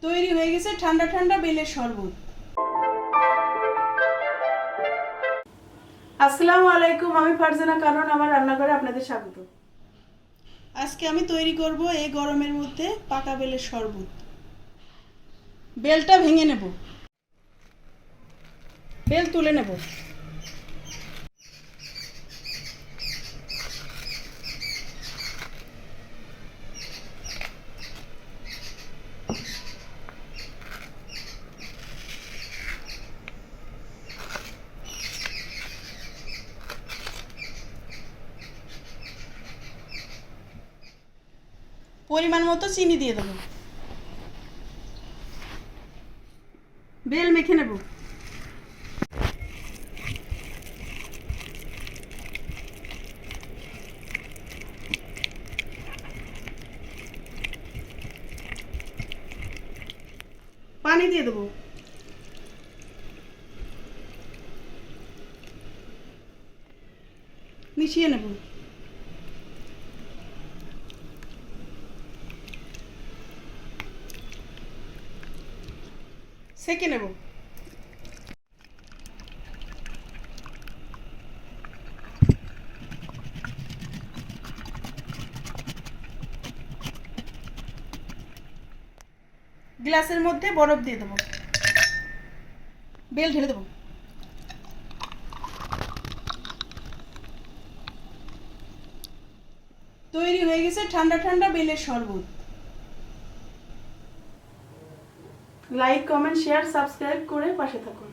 তৈরি হয়ে গেছে ঠান্ডা ঠান্ডা বেলের শরবত। আসসালামু আলাইকুম, আমি ফারজানা কানন, আমার রান্নাঘরে আপনাদের স্বাগত। আজকে আমি তৈরি করব এই গরমের মধ্যে পাকা বেলের শরবত। বেলটা ভেঙে নেব, বেল তুলে নেব। পরিমাণ মতো চিনি দিয়ে দেবো, বেল মেখে নেব। পানি দিয়ে দেবো, মিশিয়ে নেব। সেঁকে নেব। গ্লাসের মধ্যে বরফ দিয়ে দেবো, বেল ঢেলে দেবো। তৈরি হয়ে গেছে ঠান্ডা ঠান্ডা বেলের শরবত। লাইক, কমেন্ট, শেয়ার, সাবস্ক্রাইব করে পাশে থাকুন।